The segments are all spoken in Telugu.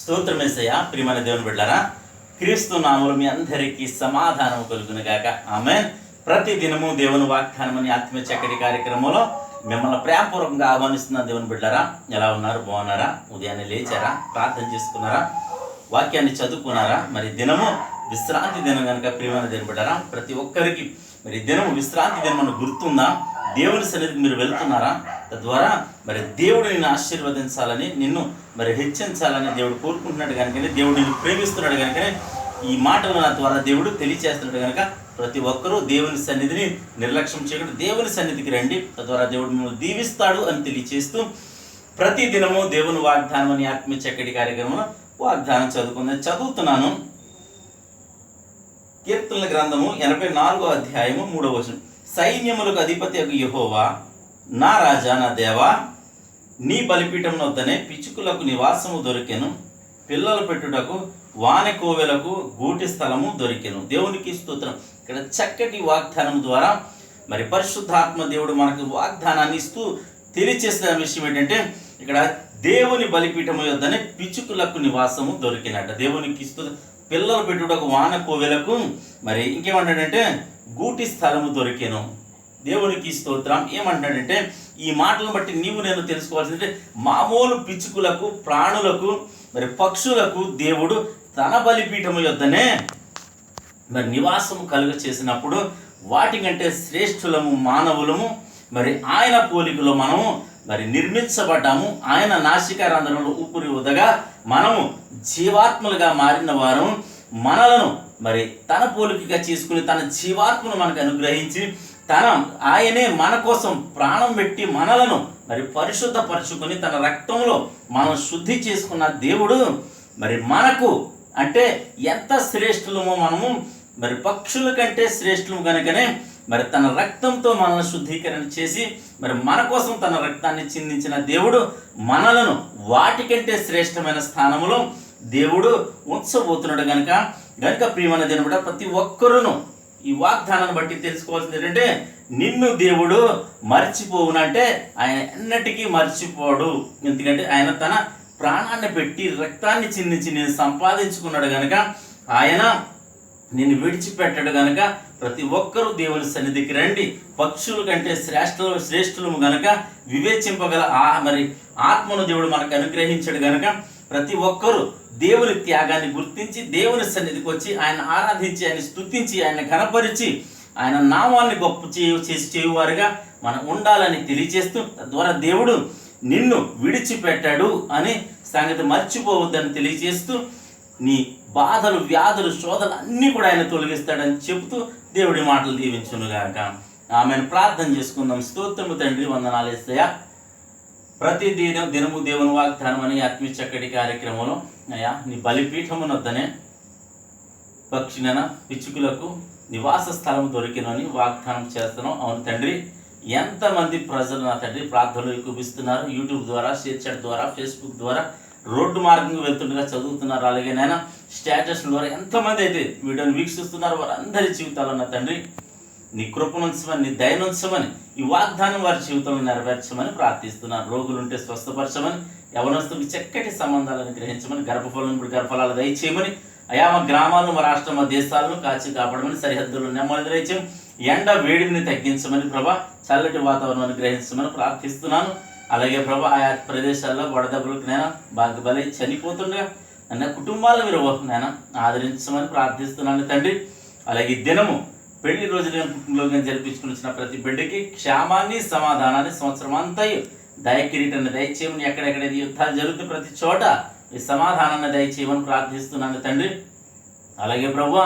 స్తోత్రమేసయ్య. ప్రియమైన దేవుని బిడ్డలారా, క్రీస్తు నామములో మీ అందరికీ సమాధానం కలుగును గాక. ఆమేన్. ప్రతి దినము దేవుని వాగ్దానం అనే ఆత్మీయ చక్కటి కార్యక్రమంలో మిమ్మల్ని ప్రేమపూర్వకంగా ఆహ్వానిస్తున్న దేవుని బిడ్డలారా, ఎలా ఉన్నారు? బాగున్నారా? ఉదయాన్నే లేచారా? ప్రార్థన చేసుకున్నారా? వాక్యాన్ని చదువుకున్నారా? మరి దినము విశ్రాంతి దినం కనుక ప్రియమైన దేవుని బిడ్డలారా, ప్రతి ఒక్కరికి మరి దినము విశ్రాంతి దినం అని గుర్తుందా? దేవుని సన్నిధికి మీరు వెళ్తున్నారా? తద్వారా మరి దేవుడు నిన్ను ఆశీర్వదించాలని, నిన్ను మరి హెచ్చించాలని దేవుడు కోరుకుంటున్నాడు కనుకనే, దేవుడు నిన్ను ప్రేమిస్తున్నాడు కనుకనే ఈ మాటలు నా ద్వారా దేవుడు తెలియచేస్తున్నాడు కనుక ప్రతి ఒక్కరూ దేవుని సన్నిధిని నిర్లక్ష్యం చేయకుండా దేవుని సన్నిధికి రండి. తద్వారా దేవుడు మిమ్మల్ని దీవిస్తాడు అని తెలియచేస్తూ ప్రతి దినము దేవుని వాగ్దానం అని ఆత్మీయ చక్కటి కార్యక్రమంలో వాగ్దానం చదువుతున్నాను. కీర్తనల గ్రంథము 84వ అధ్యాయము 3వ వచనం. సైన్యములకు అధిపతి యెహోవా, నా రాజా, నా దేవా, నీ బలిపీఠం వద్దనే పిచ్చుకులకు నివాసము దొరికెను, పిల్లలు పెట్టుటకు వానె కోవెలకు గూటి స్థలము దొరికెను. దేవునికి స్తోత్రం. ఇక్కడ చక్కటి వాగ్దానం ద్వారా మరి పరిశుద్ధాత్మ దేవుడు మనకు వాగ్దానాన్ని ఇస్తూ తెలియచేసిన విషయం ఏంటంటే, ఇక్కడ దేవుని బలిపీఠము యొద్దనే పిచ్చుకులకు నివాసము దొరికినట్ట. దేవునికి స్తోత్రం. పిల్లలు పెట్టుటకు వాన కోవెలకు మరి ఇంకేమంటాడంటే గూటి స్థలము దొరికెను. దేవునికి స్తోత్రం. ఏమంటాడంటే, ఈ మాటలను బట్టి నీవు నేను తెలుసుకోవాల్సిందంటే, మామూలు పిచ్చుకులకు, ప్రాణులకు, మరి పక్షులకు దేవుడు తన బలిపీఠము యొద్దనే మరి నివాసము కలుగ చేసినప్పుడు, వాటికంటే శ్రేష్ఠులము మానవులము, మరి ఆయన పోలికలో మనము మరి నిర్మించబడ్డాము. ఆయన నాసికారంధ్రంలో ఊపిరి ఊదగా మనము జీవాత్మలుగా మారిన వారు, మనలను మరి తన పోలికగా చేసుకుని తన జీవాత్మను మనకు అనుగ్రహించి ఆయనే మన కోసం ప్రాణం పెట్టి మనలను మరి పరిశుద్ధపరచుకొని తన రక్తంలో మనం శుద్ధి చేసుకున్న దేవుడు మరి మనకు అంటే ఎంత శ్రేష్ఠులమో, మనము మరి పక్షుల కంటే శ్రేష్ఠులము కనుకనే మరి తన రక్తంతో మనల్ని శుద్ధీకరణ చేసి మరి మన కోసం తన రక్తాన్ని చిందించిన దేవుడు మనలను వాటికంటే శ్రేష్టమైన స్థానంలో దేవుడు ఉంచబోతున్నాడు గనుక ప్రియమైన దేవుని కూడా ప్రతి ఒక్కరును ఈ వాగ్దానాన్ని బట్టి తెలుసుకోవాల్సింది ఏంటంటే, నిన్ను దేవుడు మర్చిపోవునంటే ఆయన ఎన్నటికీ మర్చిపోడు. ఎందుకంటే ఆయన తన ప్రాణాన్ని పెట్టి రక్తాన్ని చిందించి నేను సంపాదించుకున్నాడు కనుక ఆయన నిన్ను విడిచిపెట్టాడు కనుక ప్రతి ఒక్కరూ దేవుని సన్నిధికి రండి. పక్షుల కంటే శ్రేష్ఠులము గనక వివేచింపగల మరి ఆత్మను దేవుడు మనకు అనుగ్రహించాడు కనుక ప్రతి ఒక్కరూ దేవుని త్యాగాన్ని గుర్తించి దేవుని సన్నిధికి వచ్చి ఆయన ఆరాధించి, ఆయన స్తుతించి, ఆయన ఘనపరిచి, ఆయన నామాన్ని గొప్ప చేసి చేయువారుగా మనం ఉండాలని తెలియజేస్తూ, తద్వారా దేవుడు నిన్ను విడిచిపెట్టాడు అని సంగతి మర్చిపోవద్దని తెలియజేస్తూ, నీ బాధలు, వ్యాధులు, శోధలు అన్నీ కూడా ఆయన తొలగిస్తాడని చెబుతూ దేవుడి మాటలు దీవించునుగాక. ఆమెను ప్రార్థన చేసుకుందాం. స్తోత్రము తండ్రి, వందనాలు యేసయ్యా. ప్రతి దినము దేవుని వాగ్దానం అనే ఆత్మీయ చక్కటి కార్యక్రమంలో అయ్యా నీ బలిపీఠమునొద్దనే పక్షిన పిచ్చుకులకు నివాస స్థలం దొరికినని వాగ్దానం చేస్తున్నాం. అవును తండ్రి, ఎంతమంది ప్రజలు నా తండ్రి ప్రార్థనలు చూపిస్తున్నారు, యూట్యూబ్ ద్వారా, షేర్ చాట్ ద్వారా, ఫేస్బుక్ ద్వారా, రోడ్డు మార్గంగా వెళ్తుండగా చదువుతున్నారు. అలాగే నాయన స్టేటస్ ద్వారా ఎంతమంది అయితే వీడియోని వీక్షిస్తున్నారు, వారందరి జీవితాల్లో నా తండ్రి నీ కృపనుంచమని, నీ దయనుంచమని, ఈ వాగ్దానం వారి జీవితంలో నెరవేర్చమని ప్రార్థిస్తున్నారు. రోగులుంటే స్వస్థపరచమని, యవనస్తులకు చక్కటి సంబంధాలను గ్రహించమని, గర్భఫలాలు దయచేయమని, అయా మా గ్రామాలను, మా రాష్ట్రం, మా దేశాలను కాచి కాపాడమని, సరిహద్దులను నెమ్మది దయచేయమని, ఎండ వేడిని తగ్గించమని ప్రభా, చల్లటి వాతావరణాన్ని గ్రహించమని ప్రార్థిస్తున్నాను. అలాగే ప్రభా, ఆయా ప్రదేశాల్లో వడదెబ్బలకు నేను బాగా బలై చనిపోతుండగా అన్న కుటుంబాలు మీరు ఆదరించమని ప్రార్థిస్తున్నాను తండ్రి. అలాగే దినము పెళ్లి రోజున పుట్టినరోజుగా జరిపించుకుని వచ్చిన ప్రతి బిడ్డకి క్షేమాన్ని, సమాధానాన్ని, సంవత్సరం అంతా దయకిరీటాన్ని దయచేయమని, ఎక్కడెక్కడైతే యుద్ధాలు జరుగుతున్న ప్రతి చోట ఈ సమాధానాన్ని దయచేయమని ప్రార్థిస్తున్నాను తండ్రి. అలాగే ప్రభువా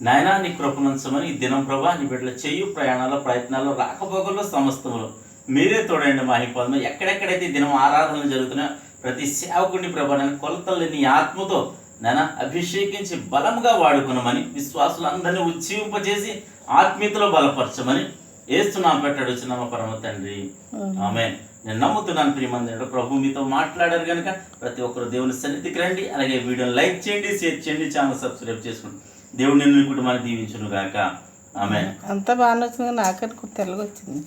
నాయనా నీ కృపనుంచమని ఈ దినం ప్రభా నీ బిడ్డలు చేయు ప్రయాణాల్లో, ప్రయత్నాల్లో, రాకపోకల్లో, సమస్తములు మీరే తోడండి. మహిపదము ఎక్కడెక్కడైతే దినం ఆరాధనలు జరుగుతున్నాయో ప్రతి సేవకుడిని ప్రభా నేను కొలతలు నీ ఆత్మతో నేను అభిషేకించి బలంగా వాడుకున్నామని, విశ్వాసులందరినీ ఉజ్జీవింపజేసి ఆత్మీయతలో బలపరచమని ఏస్తున్నాం పెట్టాడు చిన్నమ్మ పరమ తండ్రి. ఆమేన్. నేను నమ్ముతున్నాను ప్రియమందిరుడు ప్రభు మీతో మాట్లాడారు కనుక ప్రతి ఒక్కరు దేవుని సన్నిధికి రండి. అలాగే వీడియోని లైక్ చేయండి, షేర్ చేయండి, ఛానల్ సబ్స్క్రైబ్ చేసుకోండి. దేవుడు నిన్ను కుటుంబాన్ని దీవించును గాక. ఆమేన్. అంతా బాగానే వచ్చింది, నాకని తెలుగు వచ్చింది.